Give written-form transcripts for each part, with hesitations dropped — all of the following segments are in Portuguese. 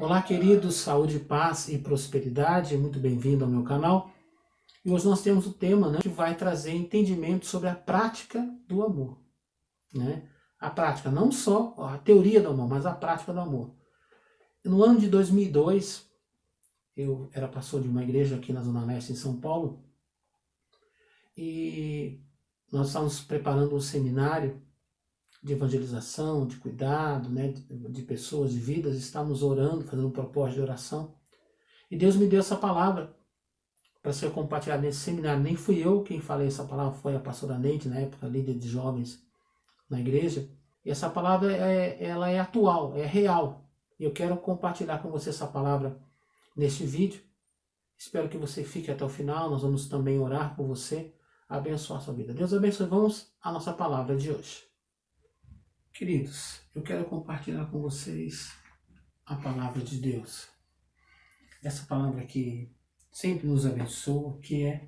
Olá, queridos, saúde, paz e prosperidade, muito bem-vindo ao meu canal. E hoje nós temos o tema, que vai trazer entendimento sobre a prática do amor, né? A prática, não só a teoria do amor, mas a prática do amor. No ano de 2002, eu era pastor de uma igreja aqui na Zona Leste, em São Paulo, e nós estávamos preparando um seminário de evangelização, de cuidado, né, de pessoas, de vidas. Estávamos orando, fazendo um propósito de oração. E Deus me deu essa palavra para ser compartilhada nesse seminário. Nem fui eu quem falei essa palavra, foi a pastora Neide, na época, líder de jovens na igreja. E essa palavra ela é atual, é real. E eu quero compartilhar com você essa palavra neste vídeo. Espero que você fique até o final. Nós vamos também orar por você, abençoar a sua vida. Deus abençoe. Vamos à nossa palavra de hoje. Queridos, eu quero compartilhar com vocês a palavra de Deus. Essa palavra que sempre nos abençoa, que é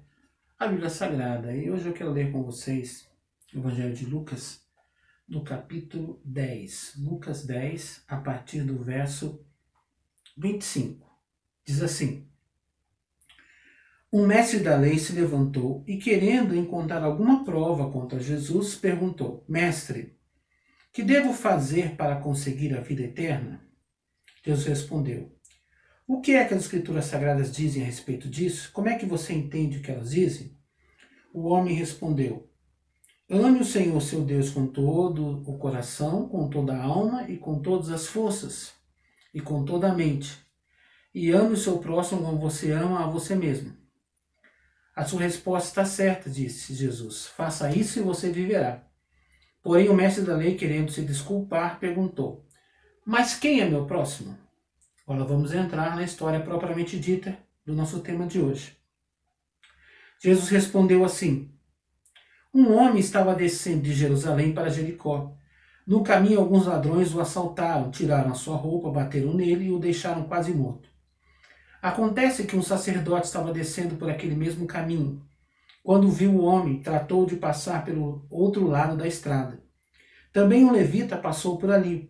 a Bíblia Sagrada. E hoje eu quero ler com vocês o Evangelho de Lucas, no capítulo 10. Lucas 10, a partir do verso 25. Diz assim: Um mestre da lei se levantou e, querendo encontrar alguma prova contra Jesus, perguntou: Mestre, que devo fazer para conseguir a vida eterna? Jesus respondeu: O que é que as Escrituras Sagradas dizem a respeito disso? Como é que você entende o que elas dizem? O homem respondeu: Ame o Senhor seu Deus com todo o coração, com toda a alma e com todas as forças, e com toda a mente. E ame o seu próximo como você ama a você mesmo. A sua resposta está certa, disse Jesus. Faça isso e você viverá. Porém, o mestre da lei, querendo se desculpar, perguntou: Mas quem é meu próximo? Agora vamos entrar na história propriamente dita do nosso tema de hoje. Jesus respondeu assim: Um homem estava descendo de Jerusalém para Jericó. No caminho, alguns ladrões o assaltaram, tiraram a sua roupa, bateram nele e o deixaram quase morto. Acontece que um sacerdote estava descendo por aquele mesmo caminho. Quando viu o homem, tratou de passar pelo outro lado da estrada. Também um levita passou por ali.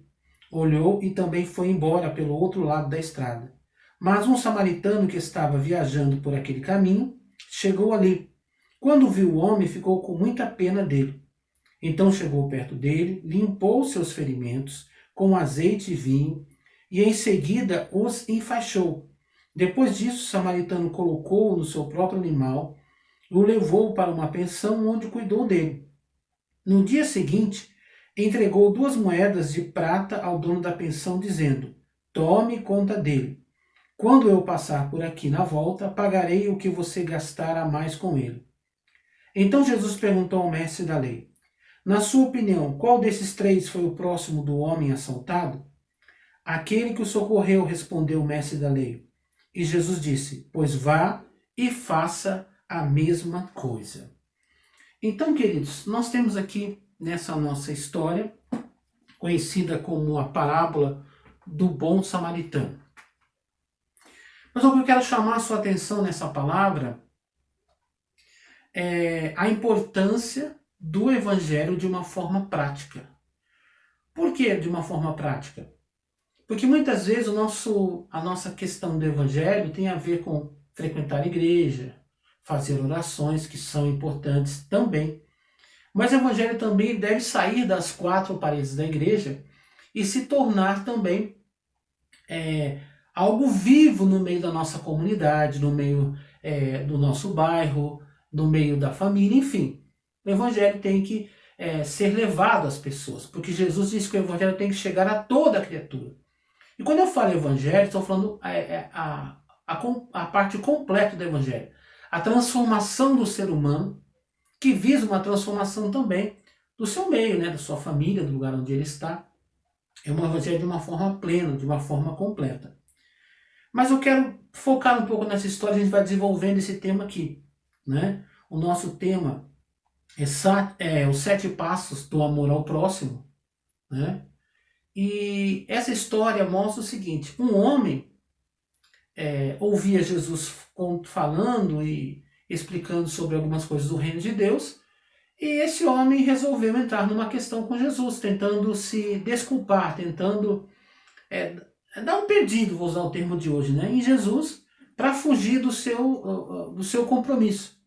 Olhou e também foi embora pelo outro lado da estrada. Mas um samaritano que estava viajando por aquele caminho chegou ali. Quando viu o homem, ficou com muita pena dele. Então chegou perto dele, limpou seus ferimentos com azeite e vinho e em seguida os enfaixou. Depois disso, o samaritano colocou-o no seu próprio animal e o levou para uma pensão onde cuidou dele. No dia seguinte, entregou 2 moedas de prata ao dono da pensão, dizendo: Tome conta dele. Quando eu passar por aqui na volta, pagarei o que você gastar a mais com ele. Então Jesus perguntou ao mestre da lei: Na sua opinião, qual desses 3 foi o próximo do homem assaltado? Aquele que o socorreu, respondeu o mestre da lei. E Jesus disse: Pois vá e faça a mesma coisa. Então, queridos, nós temos aqui nessa nossa história, conhecida como a parábola do bom samaritano. Mas o que eu quero chamar a sua atenção nessa palavra é a importância do evangelho de uma forma prática. Por que de uma forma prática? Porque muitas vezes a nossa questão do evangelho tem a ver com frequentar a igreja, fazer orações, que são importantes também. Mas o evangelho também deve sair das 4 paredes da igreja e se tornar também algo vivo no meio da nossa comunidade, no meio do nosso bairro, no meio da família, enfim. O evangelho tem que ser levado às pessoas, porque Jesus disse que o evangelho tem que chegar a toda a criatura. E quando eu falo evangelho, estou falando a parte completa do evangelho. A transformação do ser humano, que visa uma transformação também do seu meio, né, da sua família, do lugar onde ele está. É um evangelho de uma forma plena, de uma forma completa. Mas eu quero focar um pouco nessa história, a gente vai desenvolvendo esse tema aqui, né? O nosso tema é os 7 passos do amor ao próximo, né? E essa história mostra o seguinte: um homem ouvia Jesus falando e explicando sobre algumas coisas do reino de Deus, e esse homem resolveu entrar numa questão com Jesus, tentando se desculpar, tentando dar um perdido, vou usar o termo de hoje, né, em Jesus, para fugir do seu compromisso,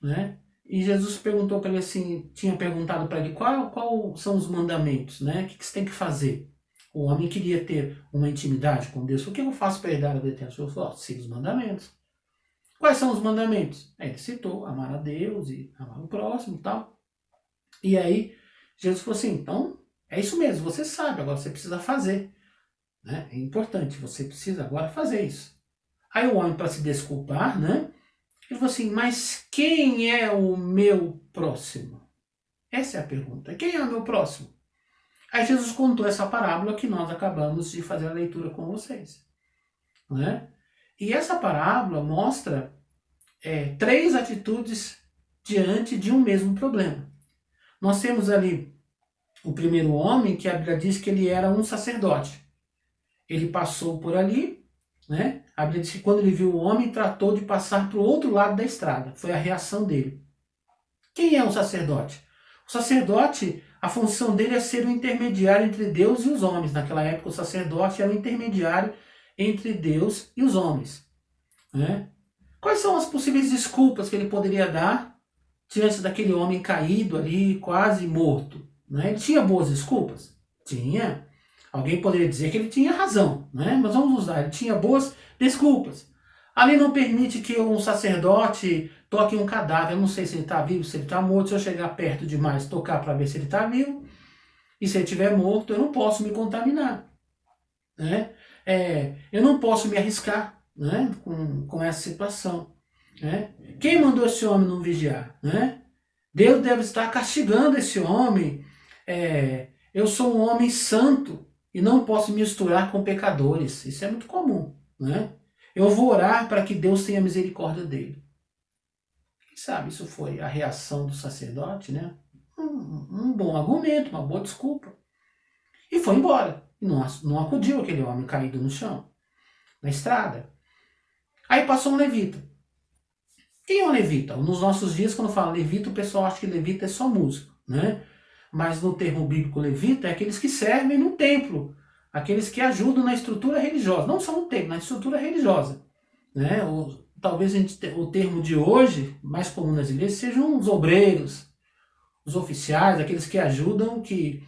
né? E Jesus perguntou para ele assim, tinha perguntado para ele qual são os mandamentos, né? O que você tem que fazer? O homem queria ter uma intimidade com Deus. O que eu faço para herdar a vida eterna? Jesus falou, siga os mandamentos. Quais são os mandamentos? Aí ele citou, amar a Deus e amar o próximo e tal. E aí Jesus falou assim, então é isso mesmo, você sabe, agora você precisa fazer. Né? É importante, você precisa agora fazer isso. Aí o homem, para se desculpar, né? Ele falou assim, mas quem é o meu próximo? Essa é a pergunta. Quem é o meu próximo? Aí Jesus contou essa parábola que nós acabamos de fazer a leitura com vocês. Né? E essa parábola mostra 3 atitudes diante de um mesmo problema. Nós temos ali o primeiro homem, que a Bíblia diz que ele era um sacerdote. Ele passou por ali, né? A Bíblia diz que quando ele viu o homem, tratou de passar para o outro lado da estrada. Foi a reação dele. Quem é o sacerdote? O sacerdote, a função dele é ser o intermediário entre Deus e os homens. Naquela época, o sacerdote era o intermediário entre Deus e os homens. Né? Quais são as possíveis desculpas que ele poderia dar diante daquele homem caído ali, quase morto? Né? Ele tinha boas desculpas? Tinha. Alguém poderia dizer que ele tinha razão, né? Mas vamos usar, ele tinha boas desculpas. A lei não permite que um sacerdote toque um cadáver. Eu não sei se ele está vivo, se ele está morto. Se eu chegar perto demais, tocar para ver se ele está vivo, e se ele estiver morto, eu não posso me contaminar. Né? Eu não posso me arriscar, né, com essa situação. Né? Quem mandou esse homem não vigiar? Né? Deus deve estar castigando esse homem. Eu sou um homem santo e não posso misturar com pecadores. Isso é muito comum. Né? Eu vou orar para que Deus tenha misericórdia dele. Quem sabe isso foi a reação do sacerdote, né? Um bom argumento, uma boa desculpa. E foi embora. E não acudiu aquele homem caído no chão, na estrada. Aí passou um levita. Quem é um levita? Nos nossos dias, quando fala levita, o pessoal acha que levita é só músico, né? Mas no termo bíblico levita é aqueles que servem no templo, aqueles que ajudam na estrutura religiosa, não só no templo, na estrutura religiosa. Né? Talvez o termo de hoje, mais comum nas igrejas, sejam os obreiros, os oficiais, aqueles que ajudam, que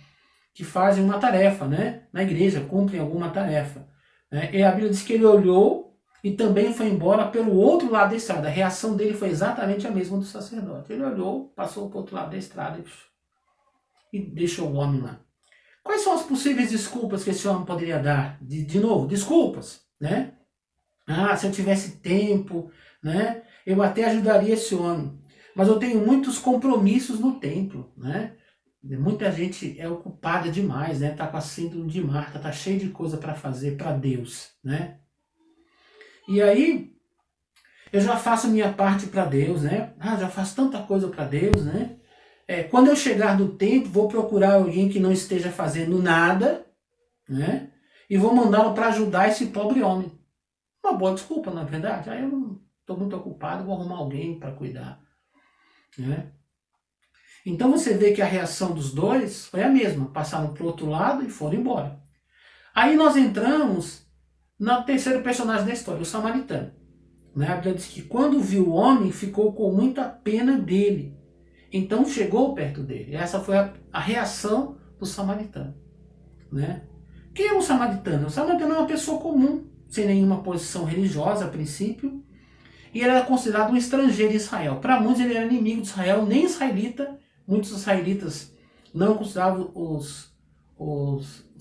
fazem uma tarefa, né? Na igreja, cumprem alguma tarefa. Né? E a Bíblia diz que ele olhou e também foi embora pelo outro lado da estrada. A reação dele foi exatamente a mesma do sacerdote. Ele olhou, passou para o outro lado da estrada e deixou o homem lá. Quais são as possíveis desculpas que esse homem poderia dar? De novo, desculpas, né? Se eu tivesse tempo, né? Eu até ajudaria esse homem. Mas eu tenho muitos compromissos no templo, né? Muita gente é ocupada demais, né? Tá com a síndrome de Marta, tá cheio de coisa para fazer para Deus, né? E aí eu já faço minha parte para Deus, né? Já faço tanta coisa para Deus, né? Quando eu chegar no tempo, vou procurar alguém que não esteja fazendo nada, né? E vou mandá-lo para ajudar esse pobre homem. Uma boa desculpa, não é verdade? Aí eu não estou muito ocupado, vou arrumar alguém para cuidar, né? Então você vê que a reação dos dois foi a mesma. Passaram para o outro lado e foram embora. Aí nós entramos no terceiro personagem da história, o samaritano. Né? A Bíblia diz que quando viu o homem, ficou com muita pena dele. Então chegou perto dele. Essa foi a reação do samaritano. Né? Quem é um samaritano? O samaritano é uma pessoa comum, sem nenhuma posição religiosa a princípio. E ele era considerado um estrangeiro em Israel. Para muitos ele era inimigo de Israel, nem israelita. Muitos israelitas não consideravam os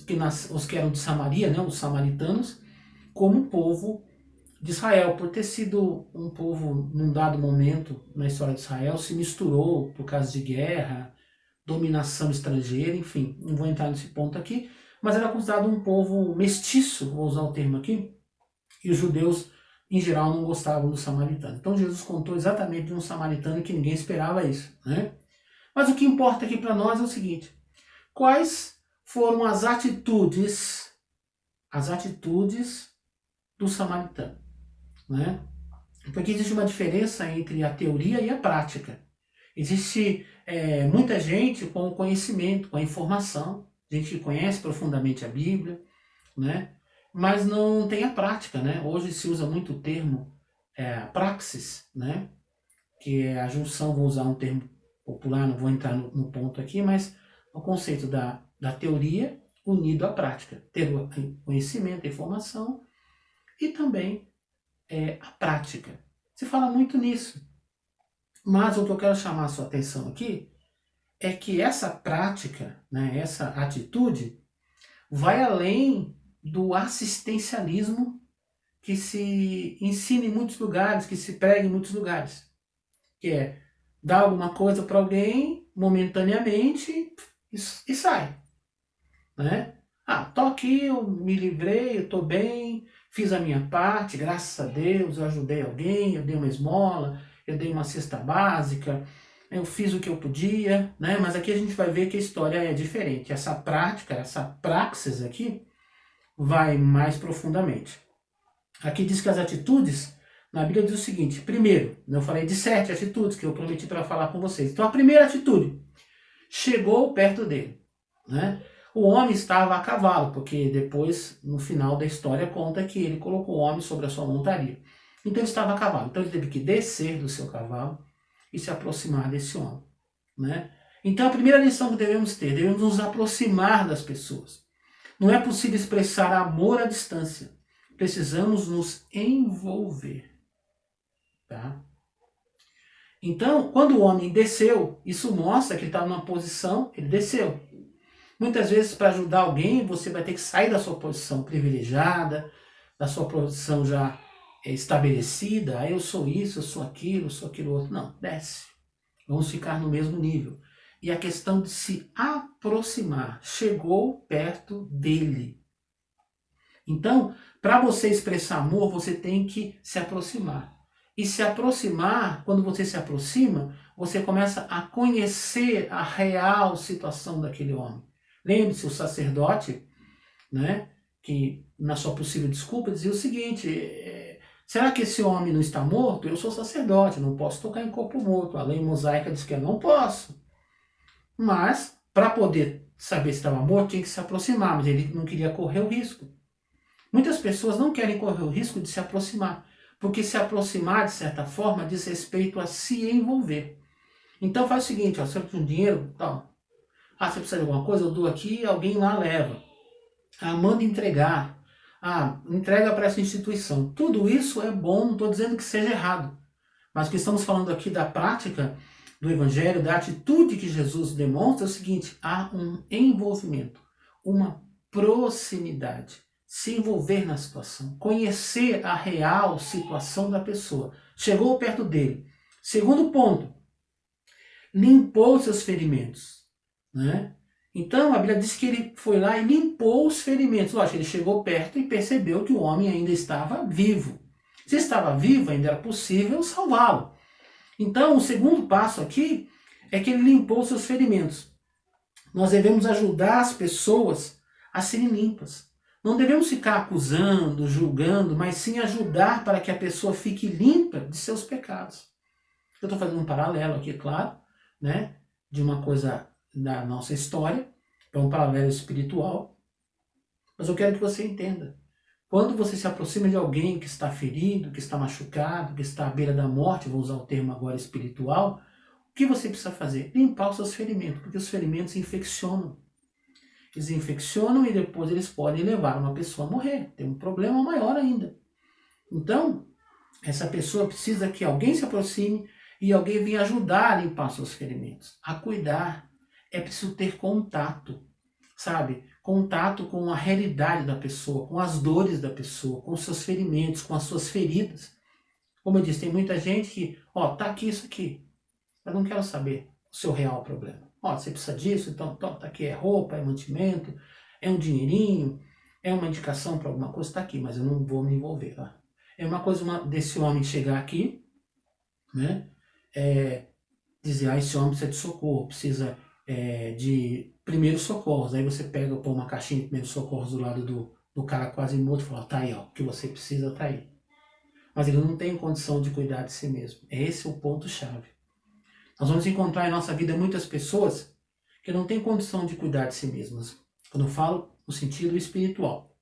que eram de Samaria, né, os samaritanos, como povo de Israel, por ter sido um povo, num dado momento na história de Israel, se misturou por causa de guerra, dominação estrangeira, enfim, não vou entrar nesse ponto aqui, mas era considerado um povo mestiço, vou usar o termo aqui, e os judeus, em geral, não gostavam do samaritano. Então Jesus contou exatamente de um samaritano que ninguém esperava isso, né? Mas o que importa aqui para nós é o seguinte: quais foram as atitudes do samaritano, né? Porque existe uma diferença entre a teoria e a prática. Existe muita gente com o conhecimento, com a informação, gente que conhece profundamente a Bíblia, né? mas não tem a prática, né? Hoje se usa muito o termo praxis, né? Que é a junção, vou usar um termo popular, não vou entrar no ponto aqui, mas o conceito da teoria unido à prática. Ter o conhecimento, a informação e também a prática. Se fala muito nisso. Mas o que eu quero chamar a sua atenção aqui é que essa prática, né, essa atitude, vai além do assistencialismo que se ensina em muitos lugares, que se prega em muitos lugares. Que é dar alguma coisa para alguém momentaneamente e sai. Né? Ah, tô aqui, eu me livrei, eu tô bem, fiz a minha parte, graças a Deus, eu ajudei alguém, eu dei uma esmola, eu dei uma cesta básica, eu fiz o que eu podia, né? Mas aqui a gente vai ver que a história é diferente. Essa prática, essa praxis aqui, vai mais profundamente. Aqui diz que as atitudes, na Bíblia diz o seguinte, primeiro, eu falei de 7 atitudes que eu prometi para falar com vocês. Então a primeira atitude, chegou perto dele, né? O homem estava a cavalo, porque depois, no final da história, conta que ele colocou o homem sobre a sua montaria. Então ele estava a cavalo. Então ele teve que descer do seu cavalo e se aproximar desse homem. Né? Então a primeira lição que devemos nos aproximar das pessoas. Não é possível expressar amor à distância. Precisamos nos envolver. Tá? Então, quando o homem desceu, isso mostra que ele está numa posição, ele desceu. Muitas vezes, para ajudar alguém, você vai ter que sair da sua posição privilegiada, da sua posição já estabelecida. Ah, eu sou isso, eu sou aquilo outro. Não, desce. Vamos ficar no mesmo nível. E a questão de se aproximar. Chegou perto dele. Então, para você expressar amor, você tem que se aproximar. E se aproximar, quando você se aproxima, você começa a conhecer a real situação daquele homem. Lembre-se, o sacerdote, né, que na sua possível desculpa dizia o seguinte, será que esse homem não está morto? Eu sou sacerdote, não posso tocar em corpo morto. A lei mosaica diz que eu não posso. Mas, para poder saber se estava morto, tinha que se aproximar, mas ele não queria correr o risco. Muitas pessoas não querem correr o risco de se aproximar, porque se aproximar, de certa forma, diz respeito a se envolver. Então faz o seguinte, ó, você precisa de um dinheiro, tal. Ah, você precisa de alguma coisa, eu dou aqui, alguém lá leva. Ah, manda entregar. Ah, entrega para essa instituição. Tudo isso é bom, não estou dizendo que seja errado. Mas o que estamos falando aqui da prática do Evangelho, da atitude que Jesus demonstra é o seguinte, há um envolvimento, uma proximidade. Se envolver na situação, conhecer a real situação da pessoa. Chegou perto dele. Segundo ponto, limpou seus ferimentos. Né? Então a Bíblia diz que ele foi lá e limpou os ferimentos. Lógico, ele chegou perto e percebeu que o homem ainda estava vivo. Se estava vivo, ainda era possível salvá-lo. Então o segundo passo aqui é que ele limpou seus ferimentos. Nós devemos ajudar as pessoas a serem limpas. Não devemos ficar acusando, julgando, mas sim ajudar para que a pessoa fique limpa de seus pecados. Eu estou fazendo um paralelo aqui, claro, né, de uma coisa da nossa história, para um paralelo espiritual. Mas eu quero que você entenda. Quando você se aproxima de alguém que está ferido, que está machucado, que está à beira da morte, vou usar o termo agora espiritual, o que você precisa fazer? Limpar os seus ferimentos, porque os ferimentos infeccionam. Eles infeccionam e depois eles podem levar uma pessoa a morrer. Tem um problema maior ainda. Então, essa pessoa precisa que alguém se aproxime e alguém venha ajudar a limpar seus ferimentos, a cuidar. É preciso ter contato, sabe? Contato com a realidade da pessoa, com as dores da pessoa, com os seus ferimentos, com as suas feridas. Como eu disse, tem muita gente que, ó, tá aqui isso aqui. Eu não quero saber o seu real problema. Ó, você precisa disso, então tá aqui, é roupa, é mantimento, é um dinheirinho, é uma indicação para alguma coisa, tá aqui, mas eu não vou me envolver. Tá? É uma coisa desse homem chegar aqui, né, dizer, esse homem precisa de socorro, precisa de primeiros socorros. Aí você pega, põe uma caixinha de primeiros socorros do lado do cara quase morto e fala, tá aí, ó, o que você precisa tá aí. Mas ele não tem condição de cuidar de si mesmo. Esse é o ponto-chave. Nós vamos encontrar em nossa vida muitas pessoas que não têm condição de cuidar de si mesmas. Quando eu falo no sentido espiritual.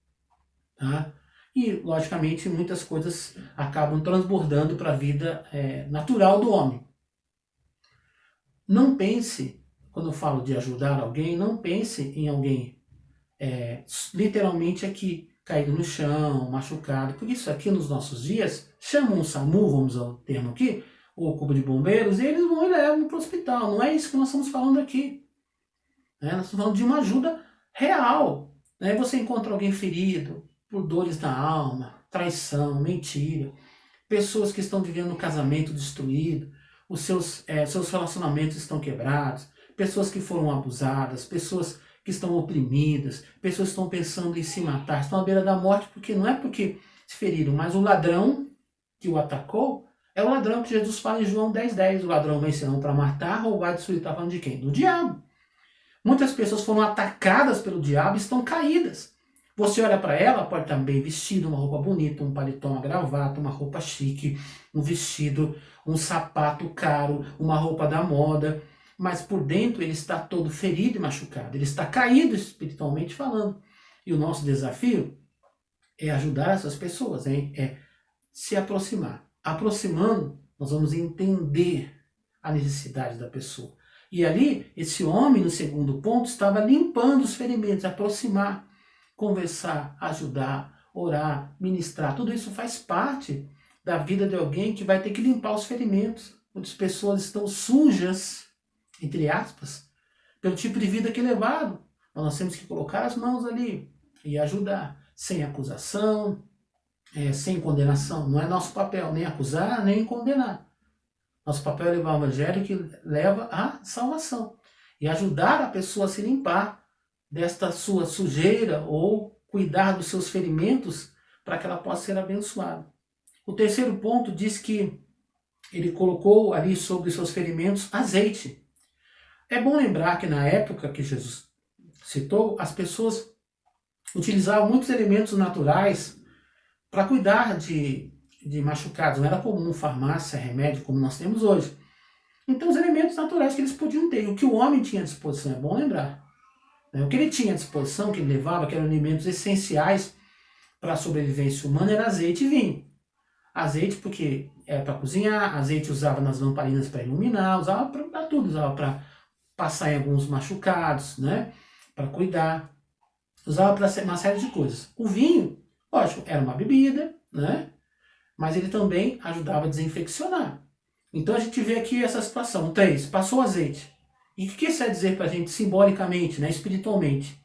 Tá? E, logicamente, muitas coisas acabam transbordando para a vida natural do homem. Não pense, quando eu falo de ajudar alguém, não pense em alguém literalmente aqui, caído no chão, machucado. Por isso aqui nos nossos dias, chamam um SAMU, vamos usar o termo aqui, ou o Corpo de Bombeiros, e eles vão e levam para o hospital. Não é isso que nós estamos falando aqui. Nós estamos falando de uma ajuda real. Você encontra alguém ferido por dores na alma, traição, mentira, pessoas que estão vivendo um casamento destruído, os seus relacionamentos estão quebrados, pessoas que foram abusadas, pessoas que estão oprimidas, pessoas que estão pensando em se matar, estão à beira da morte, porque não é porque se feriram, mas o ladrão que o atacou é o ladrão que Jesus fala em João 10:10. O ladrão vem senão para matar, roubar e destruir. Está falando de quem? Do diabo. Muitas pessoas foram atacadas pelo diabo e estão caídas. Você olha para ela, pode estar bem vestido, uma roupa bonita, um paletó, uma gravata, uma roupa chique, um vestido, um sapato caro, uma roupa da moda, mas por dentro ele está todo ferido e machucado, ele está caído espiritualmente falando. E o nosso desafio é ajudar essas pessoas, é se aproximar. Aproximando, nós vamos entender a necessidade da pessoa. E ali, esse homem, no segundo ponto, estava limpando os ferimentos, aproximar, conversar, ajudar, orar, ministrar. Tudo isso faz parte da vida de alguém que vai ter que limpar os ferimentos. Muitas pessoas estão sujas, entre aspas, pelo tipo de vida que levaram. Nós temos que colocar as mãos ali e ajudar, sem acusação, sem condenação. Não é nosso papel nem acusar, nem condenar. Nosso papel é levar o evangelho que leva à salvação e ajudar a pessoa a se limpar desta sua sujeira ou cuidar dos seus ferimentos para que ela possa ser abençoada. O terceiro ponto diz que ele colocou ali sobre os seus ferimentos azeite. É bom lembrar que na época que Jesus citou, as pessoas utilizavam muitos elementos naturais para cuidar de machucados. Não era comum farmácia, remédio como nós temos hoje. Então os elementos naturais que eles podiam ter, o que o homem tinha à disposição, é bom lembrar. O que ele tinha à disposição, que ele levava, que eram alimentos essenciais para a sobrevivência humana, era azeite e vinho. Azeite porque era para cozinhar, azeite usava nas lamparinas para iluminar, usava para tudo, usava para passar em alguns machucados, para cuidar, usava para uma série de coisas. O vinho, lógico, era uma bebida, mas ele também ajudava a desinfeccionar. Então a gente vê aqui essa situação. 3, passou o azeite. E o que isso quer dizer para a gente simbolicamente, espiritualmente?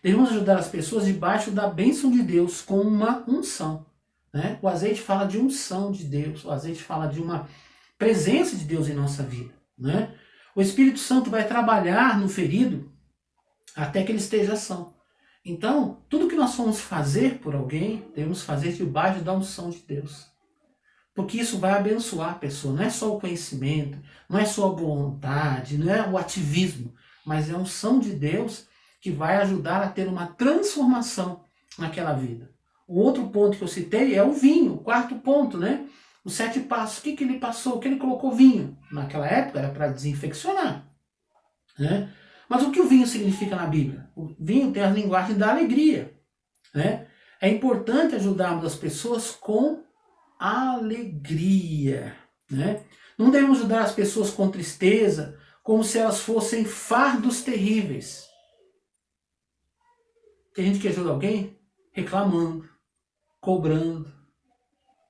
Devemos ajudar as pessoas debaixo da bênção de Deus com uma unção. O azeite fala de unção de Deus, o azeite fala de uma presença de Deus em nossa vida. O Espírito Santo vai trabalhar no ferido até que ele esteja são. Então, tudo que nós formos fazer por alguém, devemos fazer debaixo da unção de Deus. Porque isso vai abençoar a pessoa. Não é só o conhecimento, não é só a vontade, não é o ativismo, mas é a unção de Deus que vai ajudar a ter uma transformação naquela vida. O outro ponto que eu citei é o vinho, o quarto ponto, Os 7 passos. O que ele passou? O que ele colocou vinho? Naquela época era para desinfeccionar. Mas o que o vinho significa na Bíblia? O vinho tem a linguagem da alegria. É importante ajudarmos as pessoas com alegria. Não devemos ajudar as pessoas com tristeza, como se elas fossem fardos terríveis. Tem gente que ajuda alguém reclamando, cobrando,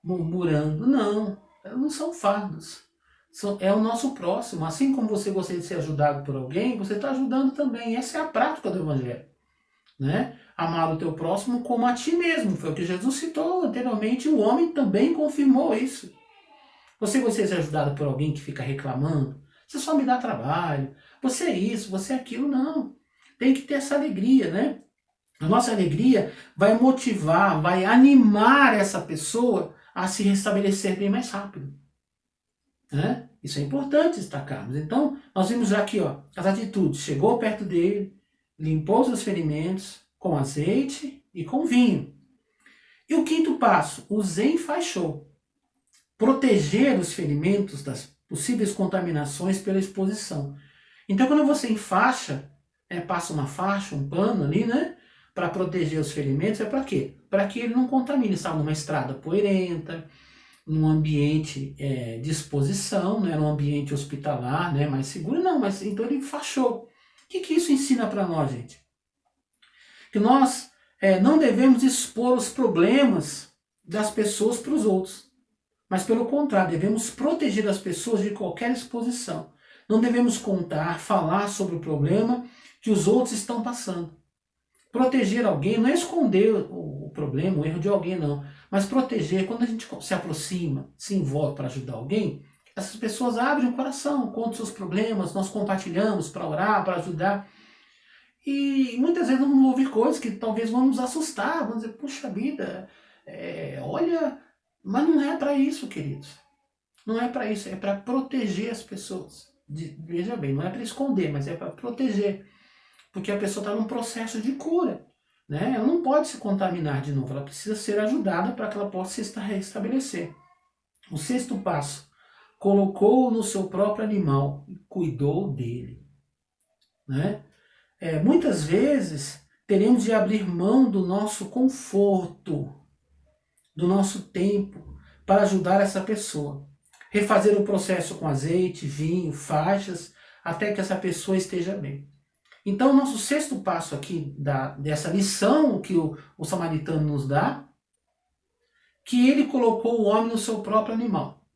murmurando. Não são fardos. É o nosso próximo. Assim como você gostaria de ser ajudado por alguém, você está ajudando também. Essa é a prática do Evangelho. Amar o teu próximo como a ti mesmo. Foi o que Jesus citou anteriormente. O homem também confirmou isso. Você gostaria de ser ajudado por alguém que fica reclamando? Você só me dá trabalho. Você é isso, você é aquilo. Não. Tem que ter essa alegria, A nossa alegria vai motivar, vai animar essa pessoa a se restabelecer bem mais rápido. Isso é importante destacarmos. Então, nós vimos já aqui, as atitudes. Chegou perto dele, limpou seus ferimentos com azeite e com vinho. E o quinto passo, o enfaixou. Proteger os ferimentos das possíveis contaminações pela exposição. Então, quando você enfaixa, passa uma faixa, um pano ali, para proteger os ferimentos, é para quê? Para que ele não contamine, estava numa estrada poeirenta, num ambiente de exposição, não era um ambiente hospitalar, né, mais seguro, não, mas então ele fachou. O que isso ensina para nós, gente? Que nós não devemos expor os problemas das pessoas para os outros, mas pelo contrário, devemos proteger as pessoas de qualquer exposição. Não devemos contar, falar sobre o problema que os outros estão passando. Proteger alguém não é esconder o problema, o erro de alguém, não. Mas proteger, quando a gente se aproxima, se envolve para ajudar alguém, essas pessoas abrem o coração, contam seus problemas, nós compartilhamos para orar, para ajudar. E muitas vezes vamos ouvir coisas que talvez vão nos assustar, vamos dizer, puxa vida, olha, mas não é para isso, queridos. Não é para isso, é para proteger as pessoas. Veja bem, não é para esconder, mas é para proteger. Porque a pessoa está num processo de cura. Né? Ela não pode se contaminar de novo, ela precisa ser ajudada para que ela possa se restabelecer. O sexto passo, colocou no seu próprio animal e cuidou dele. Né? Muitas vezes teremos de abrir mão do nosso conforto, do nosso tempo, para ajudar essa pessoa. Refazer o processo com azeite, vinho, faixas, até que essa pessoa esteja bem. Então, o nosso sexto passo aqui dessa lição que o samaritano nos dá, que ele colocou o homem no seu próprio animal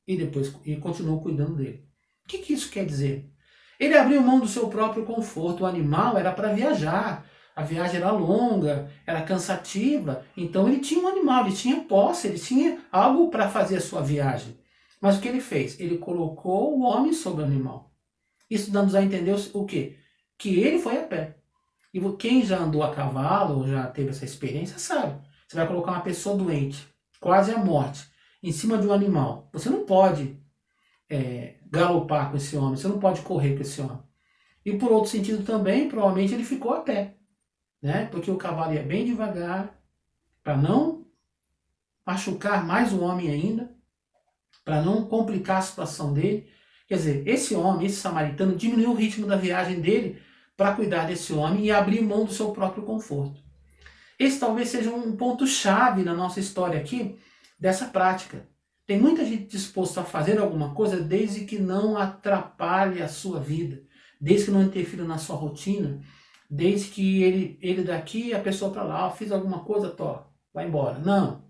e depois continuou cuidando dele. O que isso quer dizer? Ele abriu mão do seu próprio conforto. O animal era para viajar, a viagem era longa, era cansativa, então ele tinha um animal, ele tinha posse, ele tinha algo para fazer a sua viagem. Mas o que ele fez? Ele colocou o homem sobre o animal. Isso dá-nos a entender o quê? Que ele foi a pé. E quem já andou a cavalo, ou já teve essa experiência, sabe. Você vai colocar uma pessoa doente, quase à morte, em cima de um animal. Você não pode galopar com esse homem, você não pode correr com esse homem. E por outro sentido também, provavelmente ele ficou a pé. Né? Porque o cavalo ia bem devagar, para não machucar mais o homem ainda, para não complicar a situação dele. Quer dizer, esse homem, esse samaritano, diminuiu o ritmo da viagem dele para cuidar desse homem e abrir mão do seu próprio conforto. Esse talvez seja um ponto-chave na nossa história aqui, dessa prática. Tem muita gente disposta a fazer alguma coisa desde que não atrapalhe a sua vida, desde que não interfira na sua rotina, desde que ele daqui e a pessoa para lá, fiz alguma coisa, vai embora. Não.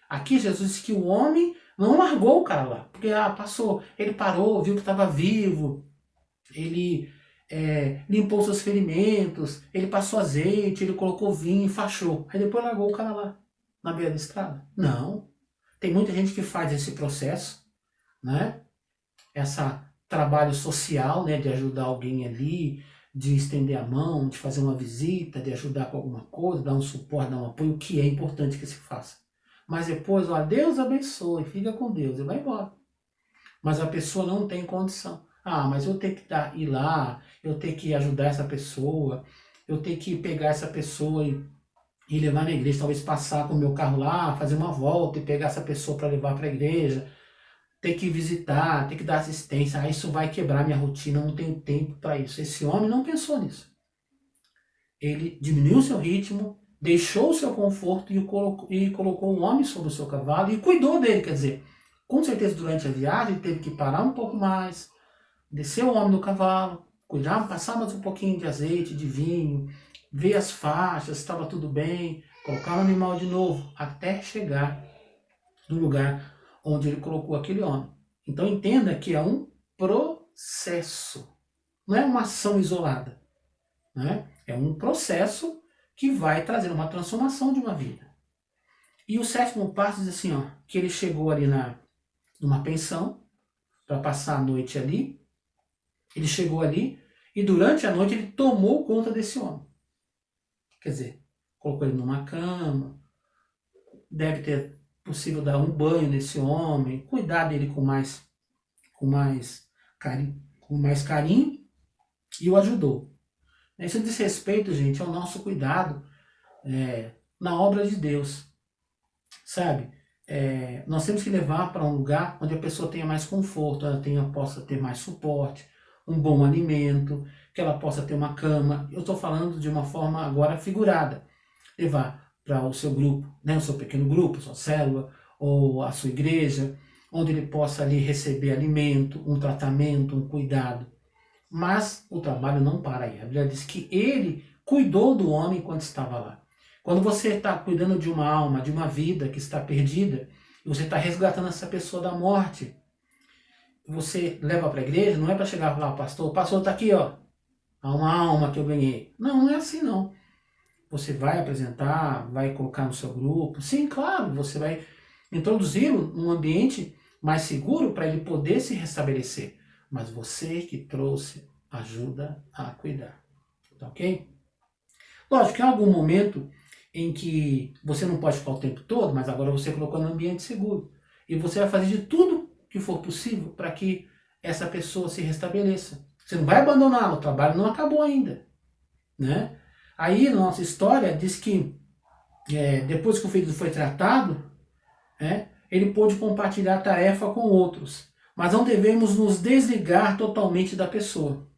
Aqui Jesus disse que o homem não largou o cara lá, porque passou, ele parou, viu que estava vivo, ele limpou seus ferimentos, ele passou azeite, ele colocou vinho, enfaixou, aí depois largou o cara lá, na beira da estrada. Não. Tem muita gente que faz esse processo, né? Esse trabalho social, né, de ajudar alguém ali, de estender a mão, de fazer uma visita, de ajudar com alguma coisa, dar um suporte, dar um apoio, que é importante que se faça. Mas depois, Deus abençoe, fica com Deus, e vai embora. Mas a pessoa não tem condição. Mas eu tenho que ir lá, eu tenho que ajudar essa pessoa, eu tenho que pegar essa pessoa e levar na igreja, talvez passar com o meu carro lá, fazer uma volta e pegar essa pessoa para levar para a igreja, ter que visitar, ter que dar assistência, isso vai quebrar minha rotina, eu não tenho tempo para isso. Esse homem não pensou nisso. Ele diminuiu o seu ritmo, deixou o seu conforto e colocou o homem sobre o seu cavalo e cuidou dele, quer dizer, com certeza durante a viagem teve que parar um pouco mais, descer o homem do cavalo, cuidar, passar mais um pouquinho de azeite, de vinho, ver as faixas, estava tudo bem, colocar o animal de novo, até chegar no lugar onde ele colocou aquele homem. Então entenda que é um processo, não é uma ação isolada, né? É um processo que vai trazer uma transformação de uma vida. E o sétimo passo diz assim, que ele chegou ali numa pensão para passar a noite ali. Ele chegou ali e durante a noite ele tomou conta desse homem. Quer dizer, colocou ele numa cama, deve ter possível dar um banho nesse homem, cuidar dele com mais carinho e o ajudou. Isso diz respeito, gente, ao nosso cuidado na obra de Deus. Sabe? Nós temos que levar para um lugar onde a pessoa tenha mais conforto, ela possa ter mais suporte, um bom alimento, que ela possa ter uma cama. Eu estou falando de uma forma agora figurada. Levar para o seu grupo, né, o seu pequeno grupo, sua célula, ou a sua igreja, onde ele possa ali receber alimento, um tratamento, um cuidado. Mas o trabalho não para aí. A Bíblia diz que ele cuidou do homem quando estava lá. Quando você está cuidando de uma alma, de uma vida que está perdida, você está resgatando essa pessoa da morte, você leva para a igreja, não é para chegar lá, pastor, o pastor está aqui, ó, há uma alma que eu ganhei. Não, não é assim não. Você vai apresentar, vai colocar no seu grupo. Sim, claro, você vai introduzi-lo num ambiente mais seguro para ele poder se restabelecer. Mas você que trouxe ajuda a cuidar. Tá ok? Lógico que em algum momento em que você não pode ficar o tempo todo, mas agora você colocou no ambiente seguro. E você vai fazer de tudo que for possível para que essa pessoa se restabeleça. Você não vai abandonar, o trabalho não acabou ainda. Né? Aí, na nossa história, diz que depois que o ferido foi tratado, ele pôde compartilhar a tarefa com outros. Mas não devemos nos desligar totalmente da pessoa,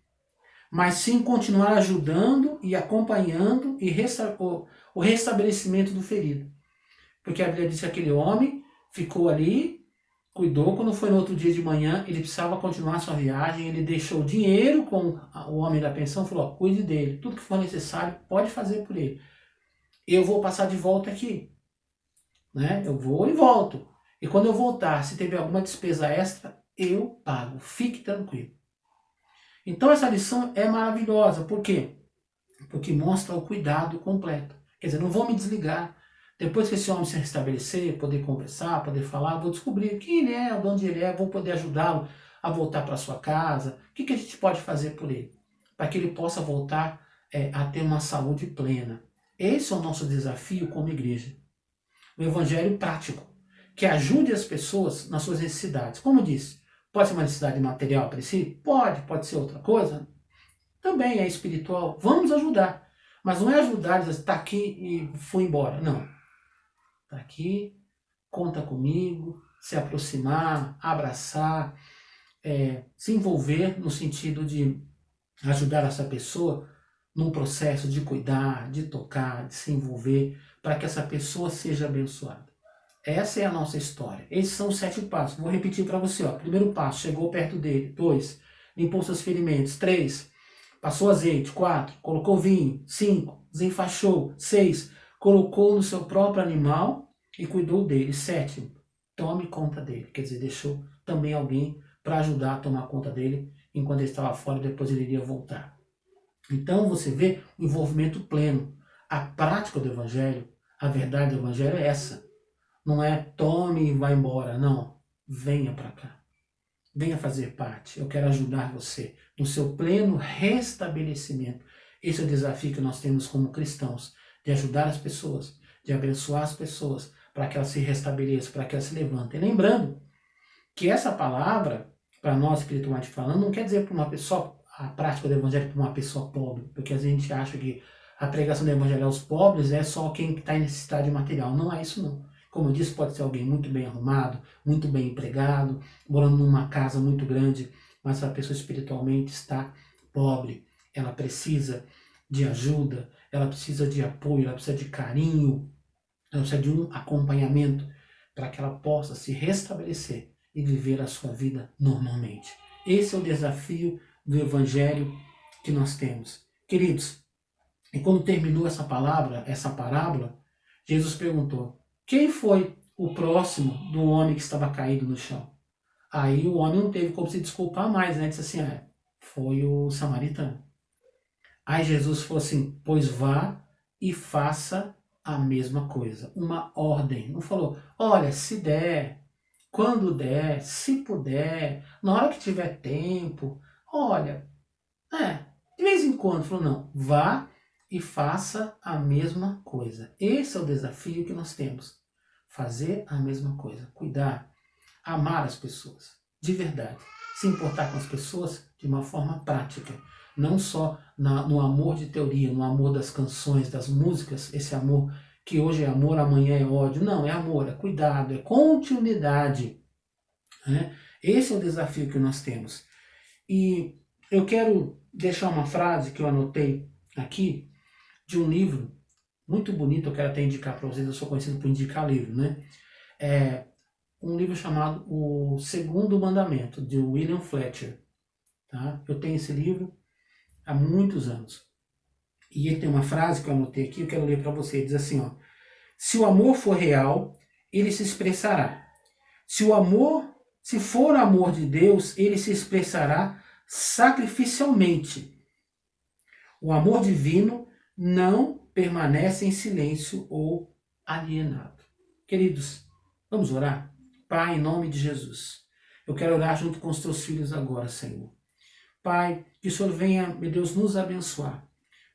mas sim continuar ajudando e acompanhando o restabelecimento do ferido. Porque a Bíblia diz que aquele homem ficou ali, cuidou, quando foi no outro dia de manhã, ele precisava continuar sua viagem, ele deixou dinheiro com o homem da pensão, falou, cuide dele, tudo que for necessário, pode fazer por ele. Eu vou passar de volta aqui, né? Eu vou e volto. E quando eu voltar, se teve alguma despesa extra, eu pago, fique tranquilo. Então essa lição é maravilhosa, por quê? Porque mostra o cuidado completo. Quer dizer, não vou me desligar. Depois que esse homem se restabelecer, poder conversar, poder falar, vou descobrir quem ele é, de onde ele é, vou poder ajudá-lo a voltar para sua casa. O que a gente pode fazer por ele? Para que ele possa voltar a ter uma saúde plena. Esse é o nosso desafio como igreja. O evangelho prático, que ajude as pessoas nas suas necessidades. Como disse, pode ser uma necessidade material para si? Pode ser outra coisa. Também é espiritual. Vamos ajudar. Mas não é ajudar, dizer, está aqui e fui embora. Não. Está aqui, conta comigo, se aproximar, abraçar, se envolver no sentido de ajudar essa pessoa num processo de cuidar, de tocar, de se envolver, para que essa pessoa seja abençoada. Essa é a nossa história. Esses são os 7 passos. Vou repetir para você. Ó. Primeiro passo, chegou perto dele. 2, limpou seus ferimentos. 3, passou azeite. 4, colocou vinho. 5, desenfaixou. 6, colocou no seu próprio animal e cuidou dele. 7, tome conta dele. Quer dizer, deixou também alguém para ajudar a tomar conta dele enquanto ele estava fora, depois ele iria voltar. Então você vê o envolvimento pleno. A prática do evangelho, a verdade do evangelho é essa. Não é tome e vá embora, não. Venha para cá. Venha fazer parte. Eu quero ajudar você no seu pleno restabelecimento. Esse é o desafio que nós temos como cristãos, de ajudar as pessoas, de abençoar as pessoas, para que elas se restabeleçam, para que elas se levantem. Lembrando que essa palavra, para nós espiritualmente falando, não quer dizer para uma pessoa, a prática do evangelho para uma pessoa pobre, porque a gente acha que a pregação do evangelho aos pobres é só quem está em necessidade material. Não é isso não. Como eu disse, pode ser alguém muito bem arrumado, muito bem empregado, morando numa casa muito grande, mas a pessoa espiritualmente está pobre. Ela precisa de ajuda, ela precisa de apoio, ela precisa de carinho, ela precisa de um acompanhamento para que ela possa se restabelecer e viver a sua vida normalmente. Esse é o desafio do evangelho que nós temos. Queridos, e quando terminou essa parábola, Jesus perguntou, quem foi o próximo do homem que estava caído no chão? Aí o homem não teve como se desculpar mais, né? Disse assim, foi o samaritano. Aí Jesus falou assim, pois vá e faça a mesma coisa. Uma ordem. Não falou, olha, se der, quando der, se puder, na hora que tiver tempo, olha, de vez em quando. Falou, não, vá e faça a mesma coisa. Esse é o desafio que nós temos. Fazer a mesma coisa, cuidar, amar as pessoas, de verdade. Se importar com as pessoas de uma forma prática. Não só no amor de teoria, no amor das canções, das músicas, esse amor que hoje é amor, amanhã é ódio. Não, é amor, é cuidado, é continuidade. Né? Esse é o desafio que nós temos. E eu quero deixar uma frase que eu anotei aqui, de um livro muito bonito, eu quero até indicar para vocês, eu sou conhecido por indicar livro, né? É um livro chamado O Segundo Mandamento, de William Fletcher. Tá? Eu tenho esse livro há muitos anos. E ele tem uma frase que eu anotei aqui, eu quero ler para vocês. Diz assim, ó: se o amor for real, ele se expressará. Se for amor de Deus, ele se expressará sacrificialmente. O amor divino não permanece em silêncio ou alienado. Queridos, vamos orar? Pai, em nome de Jesus, eu quero orar junto com os teus filhos agora, Senhor. Pai, que o Senhor venha, meu Deus, nos abençoar,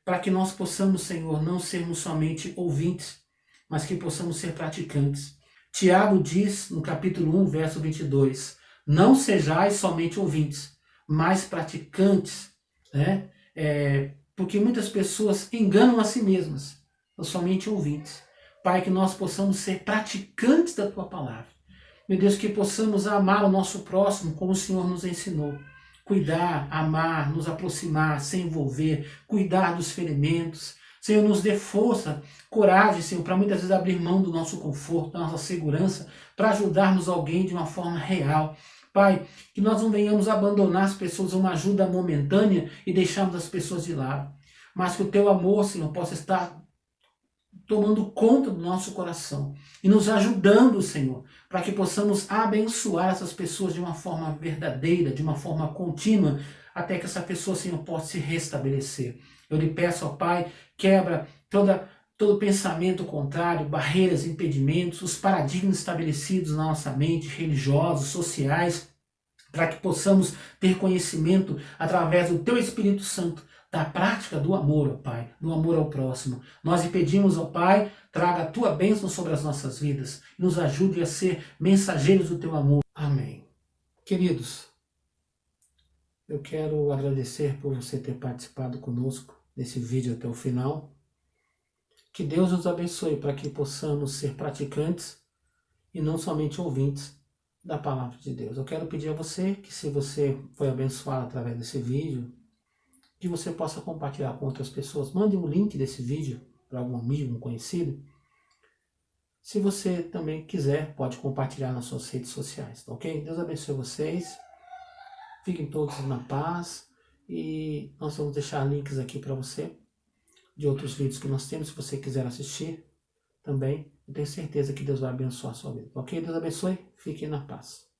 para que nós possamos, Senhor, não sermos somente ouvintes, mas que possamos ser praticantes. Tiago diz no capítulo 1, verso 22, não sejais somente ouvintes, mas praticantes, né? Porque muitas pessoas enganam a si mesmas, são somente ouvintes. Pai, que nós possamos ser praticantes da Tua palavra. Meu Deus, que possamos amar o nosso próximo como o Senhor nos ensinou. Cuidar, amar, nos aproximar, se envolver, cuidar dos ferimentos. Senhor, nos dê força, coragem, Senhor, para muitas vezes abrir mão do nosso conforto, da nossa segurança, para ajudarmos alguém de uma forma real. Pai, que nós não venhamos abandonar as pessoas a uma ajuda momentânea e deixarmos as pessoas de lado. Mas que o Teu amor, Senhor, possa estar tomando conta do nosso coração e nos ajudando, Senhor, para que possamos abençoar essas pessoas de uma forma verdadeira, de uma forma contínua, até que essa pessoa, Senhor, possa se restabelecer. Eu lhe peço, ó Pai, quebra todo pensamento contrário, barreiras, impedimentos, os paradigmas estabelecidos na nossa mente, religiosos, sociais, para que possamos ter conhecimento através do Teu Espírito Santo, da prática do amor, ó Pai, do amor ao próximo. Nós lhe pedimos, ó Pai, traga a Tua bênção sobre as nossas vidas, nos ajude a ser mensageiros do Teu amor. Amém. Queridos, eu quero agradecer por você ter participado conosco desse vídeo até o final. Que Deus nos abençoe para que possamos ser praticantes e não somente ouvintes da palavra de Deus. Eu quero pedir a você que, se você foi abençoado através desse vídeo, que você possa compartilhar com outras pessoas. Mande um link desse vídeo para algum amigo, um conhecido. Se você também quiser, pode compartilhar nas suas redes sociais, tá ok? Deus abençoe vocês. Fiquem todos na paz. E nós vamos deixar links aqui para você de outros vídeos que nós temos, se você quiser assistir também. Eu tenho certeza que Deus vai abençoar a sua vida, ok? Deus abençoe. Fiquem na paz.